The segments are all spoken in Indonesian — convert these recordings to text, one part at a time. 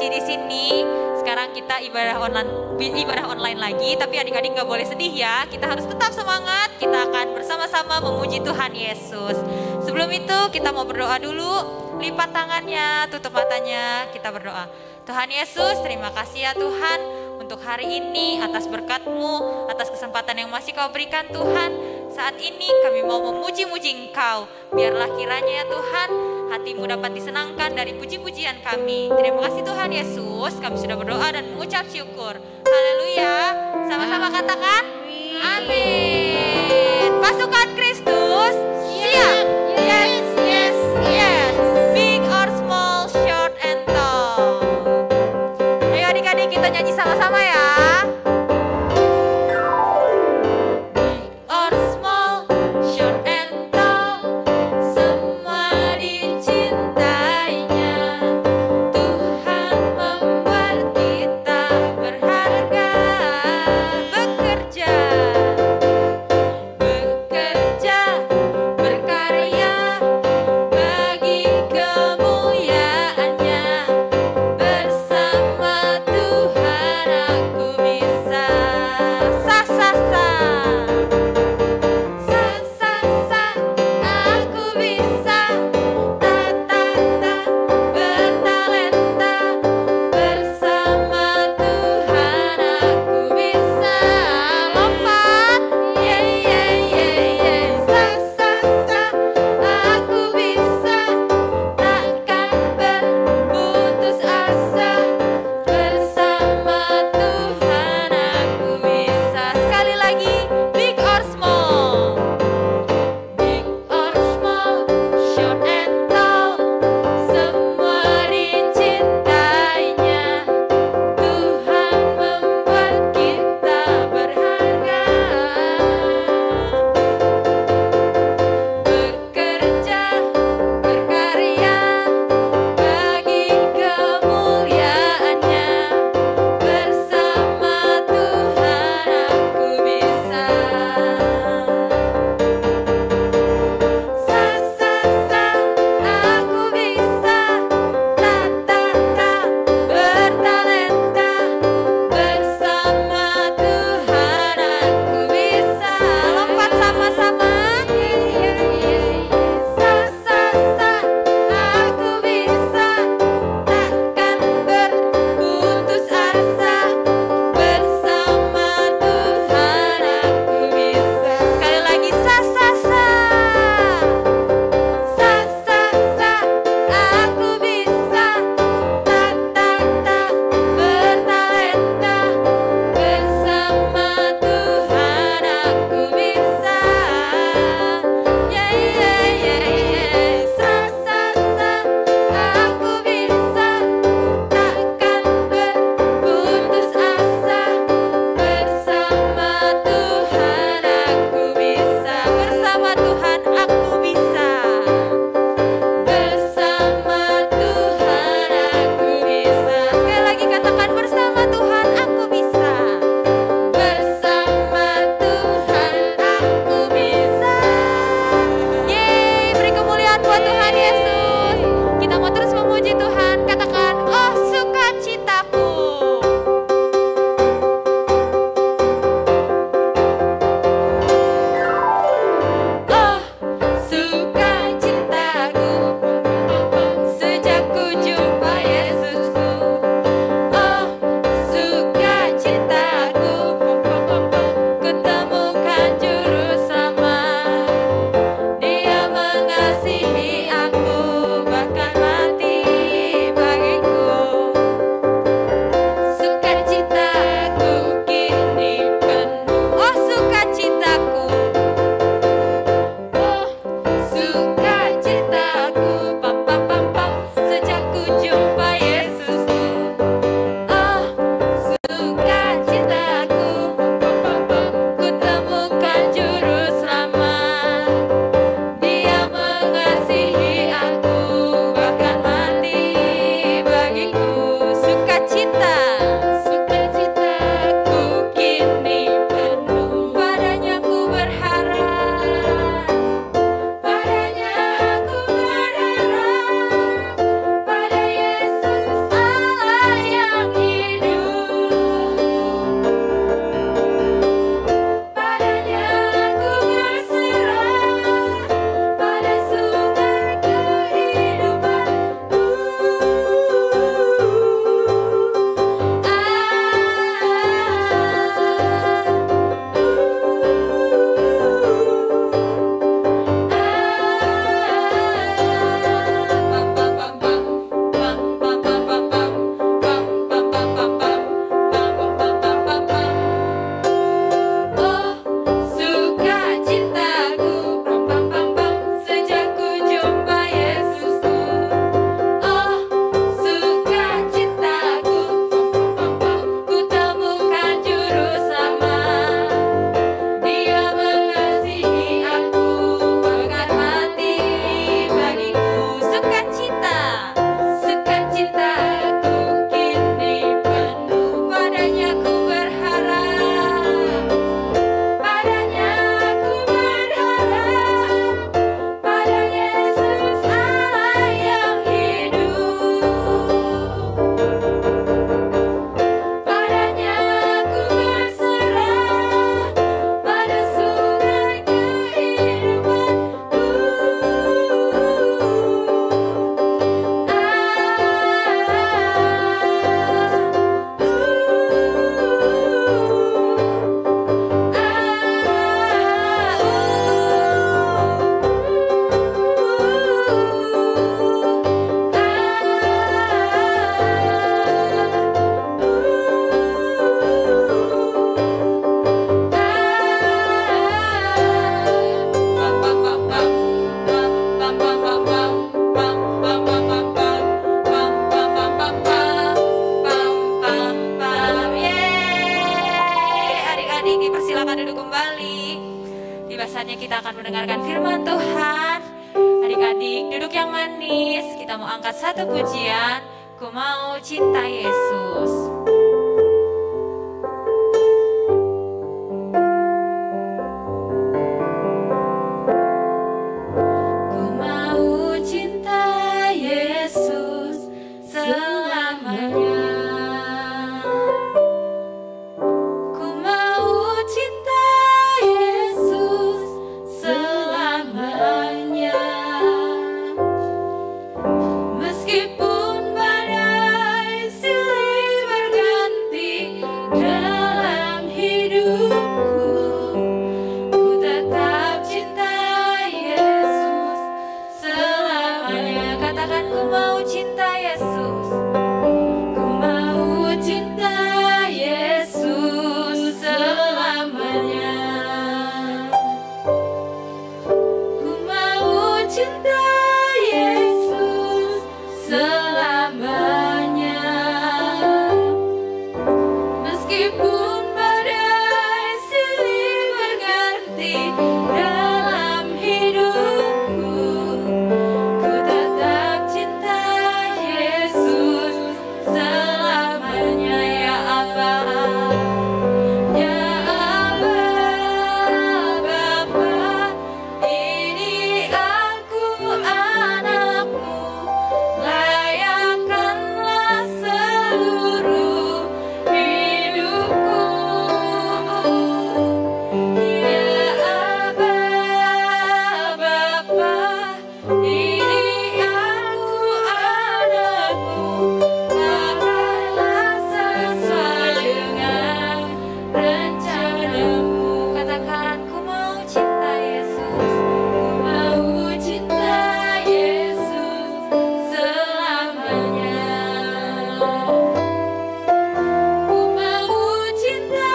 di sini. Sekarang kita ibadah online lagi, tapi adik-adik nggak boleh sedih ya. Kita harus tetap semangat. Kita akan bersama-sama memuji Tuhan Yesus. Sebelum itu kita mau berdoa dulu. Lipat tangannya, tutup matanya, kita berdoa. Tuhan Yesus, terima kasih ya Tuhan untuk hari ini atas berkat-Mu, atas kesempatan yang masih Kau berikan Tuhan. Saat ini kami mau memuji-muji Engkau. Biarlah kiranya ya Tuhan, hati-Mu dapat disenangkan dari puji-pujian kami. Terima kasih Tuhan Yesus, kami sudah berdoa dan mengucap syukur. Haleluya. Sama-sama katakan amin. Pasukan Kristus siap. Yes, yes, yes. Big or small, short and tall. Ayo adik-adik kita nyanyi sama-sama ya. adik-adik dipersilakan duduk kembali. Tiba saatnya kita akan mendengarkan firman Tuhan. Adik-adik duduk yang manis. Kita mau angkat satu pujian, Ku Mau Cinta Yesus. Ku mau cinta Yesus selamanya. Ku mau cinta Yesus selamanya. Meskipun badai silih berganti dalam hidupku, ku tetap cinta Yesus selamanya. Katakan, ku mau cinta Yesus. Ku mau cinta Yesus selamanya. Ku mau cinta Yesus selamanya. Meskipun badai silih berganti dalam hidupku, ku tetap cinta Yesus selamanya. Ya Aba, ya Aba, Bapa, ini aku anakmu, layakkanlah seluruh hidupku. Ya Aba, Bapa, ini aku anakmu, pakailah sesuai dengan rencanamu. Katakan, ku mau cinta Yesus. Ku mau cinta Yesus selamanya. Ku mau cinta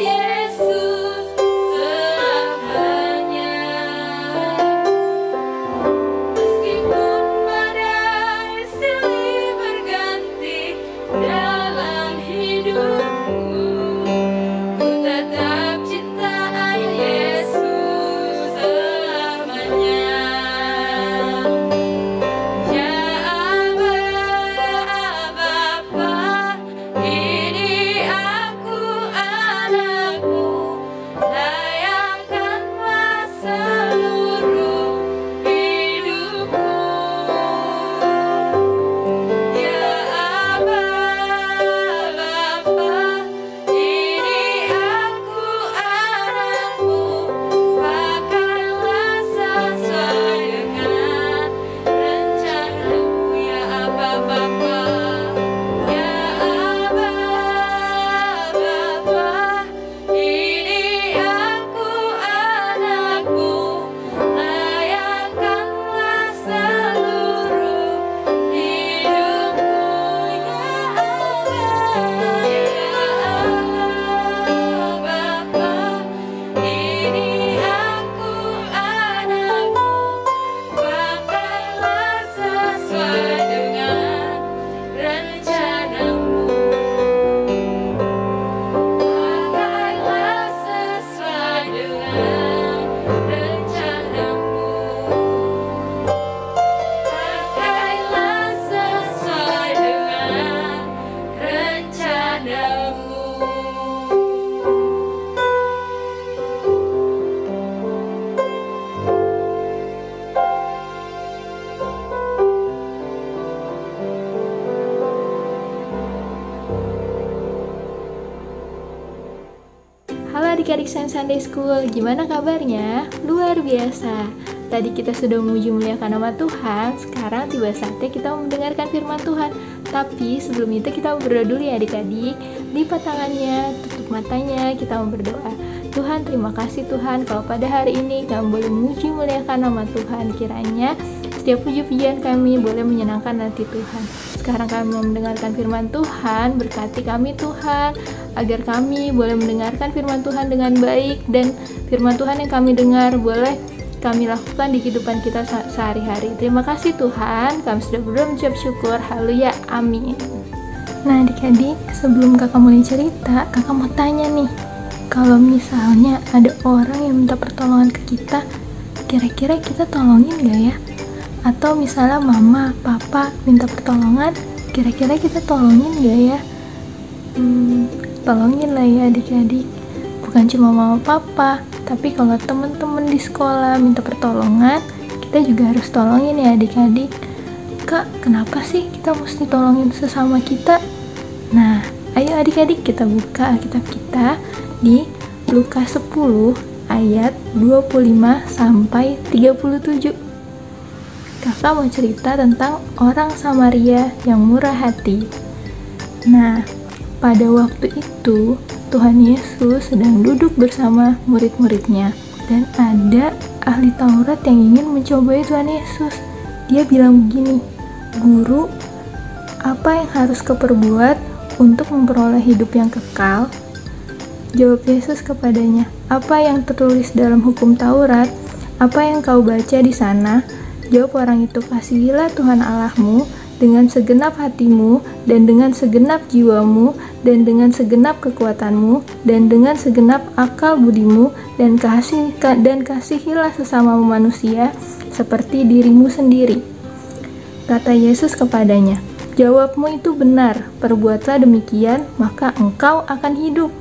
Yesus selamanya. Meskipun badai silih berganti dalam hidupku, ku tetap cinta Yesus selamanya. Ya Aba, Bapa, ini aku anakmu, layakkanlah seluruh hidupku. Ya Aba, Bapa, ini aku anakmu, pakailah sesuai dengan rencanamu. Ya Aba, Bapa, ya Aba, Bapa, ini aku anakmu, layakkanlah seluruh hidupku. Ya Aba, Bapa, ini aku anakmu, pakailah sesuai dengan rencanamu. Pakailah sesuai dengan rencanamu. Pakailah sesuai dengan rencanamu. Halo adik-adik Sunday School, gimana kabarnya? Luar biasa. Tadi kita sudah memuji muliakan nama Tuhan, sekarang tiba saatnya kita mendengarkan firman Tuhan. Tapi sebelum itu kita berdoa dulu ya adik-adik. Lipat tangannya, tutup matanya, kita mau berdoa. Tuhan, terima kasih Tuhan kalau pada hari ini kami boleh memuji muliakan nama Tuhan. Kiranya setiap puji-pujian kami boleh menyenangkan hati Tuhan. Sekarang kami mau mendengarkan firman Tuhan, berkati kami Tuhan, agar kami boleh mendengarkan firman Tuhan dengan baik, dan firman Tuhan yang kami dengar boleh kami lakukan di kehidupan kita sehari-hari. Terima kasih Tuhan, kami sudah berdoa mengucap syukur. Haleluya, amin. Nah adik-adik, sebelum kakak mulai cerita, kakak mau tanya nih, Kalau misalnya ada orang yang minta pertolongan ke kita, kira-kira kita tolongin gak ya? Atau misalnya mama, papa minta pertolongan, kira-kira kita tolongin gak ya? Tolongin lah ya adik-adik. Bukan cuma mama papa, tapi kalau teman-teman di sekolah minta pertolongan, kita juga harus tolongin ya adik-adik. Kak, kenapa sih kita mesti tolongin sesama kita? Nah, ayo adik-adik kita buka Alkitab kita di Lukas 10 ayat 25 sampai 37. Kakak mau cerita tentang orang Samaria yang murah hati. Nah, pada waktu itu Tuhan Yesus sedang duduk bersama murid-muridnya, dan ada ahli Taurat yang ingin mencobai Tuhan Yesus. Dia bilang begini, "Guru, apa yang harus kuperbuat untuk memperoleh hidup yang kekal?" Jawab Yesus kepadanya, "Apa yang tertulis dalam hukum Taurat? Apa yang kau baca di sana?" Jawab orang itu, "Kasihilah Tuhan Allahmu dengan segenap hatimu, dan dengan segenap jiwamu, dan dengan segenap kekuatanmu, dan dengan segenap akal budimu, dan kasihilah sesama manusia seperti dirimu sendiri." Kata Yesus kepadanya, "Jawabmu itu benar, perbuatlah demikian, maka engkau akan hidup."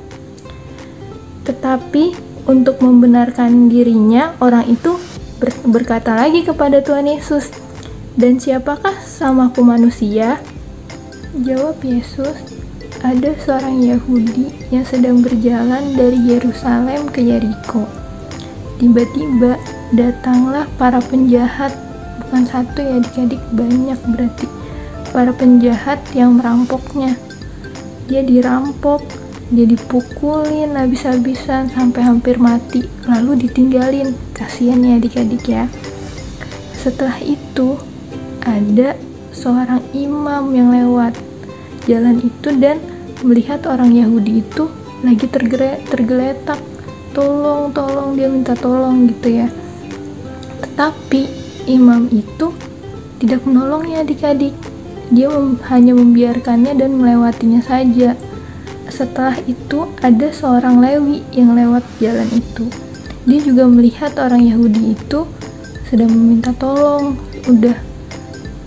Tetapi untuk membenarkan dirinya, orang itu berkata lagi kepada Tuhan Yesus, "Dan siapakah samaku manusia?" Jawab Yesus, "Ada seorang Yahudi yang sedang berjalan dari Yerusalem ke Yeriko. Tiba-tiba datanglah para penjahat," bukan satu ya adik-adik, banyak berarti, "para penjahat yang merampoknya. Dia dirampok, dia dipukulin habis-habisan sampai hampir mati, lalu ditinggalin." Kasihan ya adik-adik ya. Setelah itu ada seorang imam yang lewat jalan itu dan melihat orang Yahudi itu lagi tergeletak, tolong, dia minta tolong gitu ya. Tetapi imam itu tidak menolongnya adik-adik. Dia hanya membiarkannya dan melewatinya saja. Setelah itu ada seorang Lewi yang lewat jalan itu. Dia juga melihat orang Yahudi itu sedang meminta tolong, udah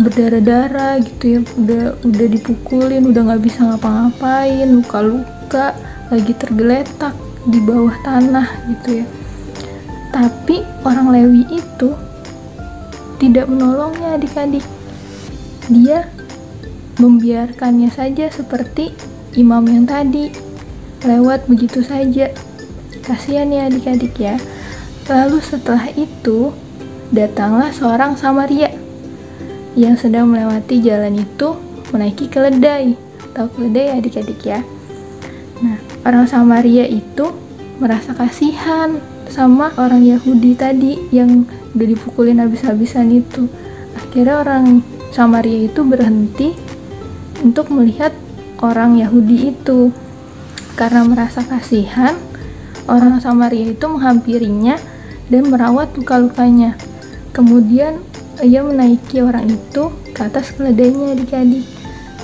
berdarah-darah gitu ya, udah dipukulin, udah nggak bisa ngapa-ngapain, luka-luka, lagi tergeletak di bawah tanah gitu ya. Tapi orang Lewi itu tidak menolongnya adik-adik. Dia membiarkannya saja seperti imam yang tadi, lewat begitu saja. Kasihan ya adik-adik ya. Lalu setelah itu datanglah seorang Samaria yang sedang melewati jalan itu, menaiki keledai. Tahu keledai adik-adik ya? Nah, orang Samaria itu merasa kasihan sama orang Yahudi tadi yang udah dipukulin habis-habisan itu. Akhirnya orang Samaria itu berhenti untuk melihat orang Yahudi itu. Karena merasa kasihan, orang Samaria itu menghampirinya dan merawat luka-lukanya. Kemudian ia menaiki orang itu ke atas keledainya adik-adik.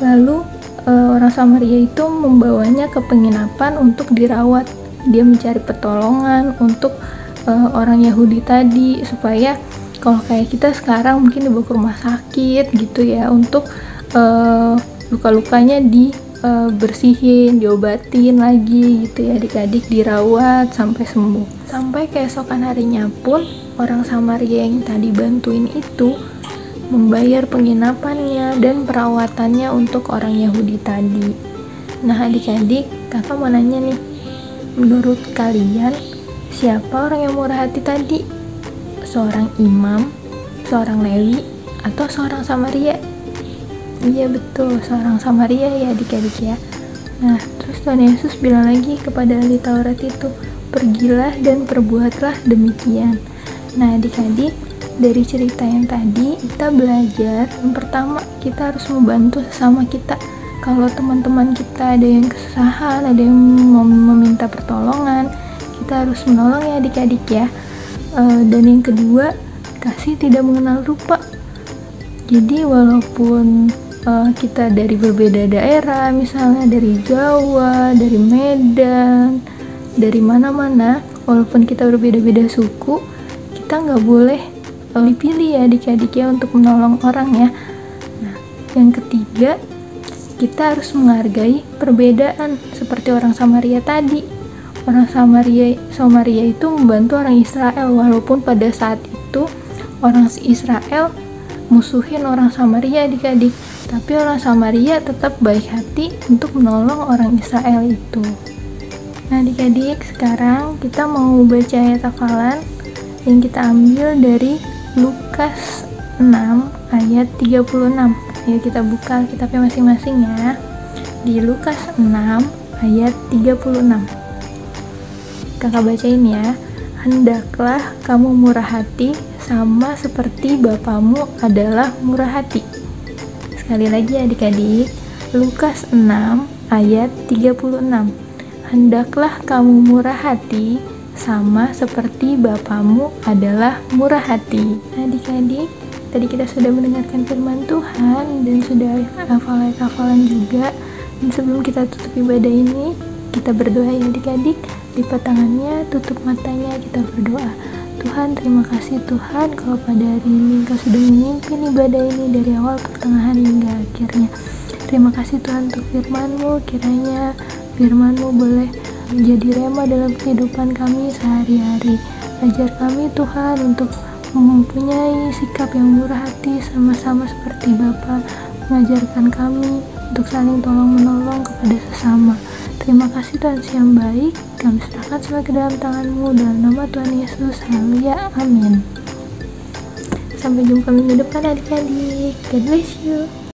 Lalu orang Samaria itu membawanya ke penginapan untuk dirawat. Dia mencari pertolongan untuk orang Yahudi tadi, supaya kalau kayak kita sekarang mungkin dibawa ke rumah sakit gitu ya, untuk luka-lukanya dibersihin, diobatin lagi gitu ya adik-adik, dirawat sampai sembuh. Sampai keesokan harinya pun orang Samaria yang tadi bantuin itu membayar penginapannya dan perawatannya untuk orang Yahudi tadi. Nah adik-adik, kakak mau nanya nih, menurut kalian siapa orang yang murah hati tadi? Seorang imam, seorang Lewi, atau seorang Samaria? Iya betul, seorang Samaria ya adik-adik ya. Nah terus Tuhan Yesus bilang lagi kepada ahli Taurat itu, "Pergilah dan perbuatlah demikian." Nah adik-adik, dari cerita yang tadi kita belajar, yang pertama kita harus membantu sesama kita. Kalau teman-teman kita ada yang kesusahan, ada yang meminta pertolongan, kita harus menolong ya adik-adik ya. Dan yang kedua, kasih tidak mengenal rupa. Jadi walaupun kita dari berbeda daerah, misalnya dari Jawa, dari Medan, dari mana-mana, walaupun kita berbeda-beda suku, kita nggak boleh dipilih ya adik-adik ya untuk menolong orang ya. Nah, yang ketiga, kita harus menghargai perbedaan seperti orang Samaria tadi. Orang Samaria itu membantu orang Israel, walaupun pada saat itu orang Israel musuhin orang Samaria adik-adik, tapi orang Samaria tetap baik hati untuk menolong orang Israel itu. Nah adik-adik, sekarang kita mau baca ayat hafalan yang kita ambil dari Lukas 6 ayat 36. Ayo kita buka kitabnya masing-masing ya. Di Lukas 6 ayat 36. Kakak bacain ya. Hendaklah kamu murah hati sama seperti Bapamu adalah murah hati. Sekali lagi adik-adik, Lukas 6 ayat 36. Hendaklah kamu murah hati sama seperti Bapamu adalah murah hati. Adik-adik, tadi kita sudah mendengarkan firman Tuhan dan sudah hafalan juga. Dan sebelum kita tutup ibadah ini, kita berdoa ya adik-adik. Lipat tangannya, tutup matanya, kita berdoa. Tuhan, terima kasih Tuhan kalau pada hari ini Engkau sudah memimpin ibadah ini dari awal pertengahan hingga akhirnya. Terima kasih Tuhan untuk firman-Mu, kiranya firman-Mu boleh menjadi rema dalam kehidupan kami sehari-hari. Ajar kami Tuhan untuk mempunyai sikap yang murah hati sama-sama seperti Bapa mengajarkan kami untuk saling tolong-menolong kepada sesama. Terima kasih Tuhan yang baik, kami serahkan semua ke dalam tangan-Mu dalam nama Tuhan Yesus. Haleluya, amin. Sampai jumpa minggu depan adik-adik. God bless you.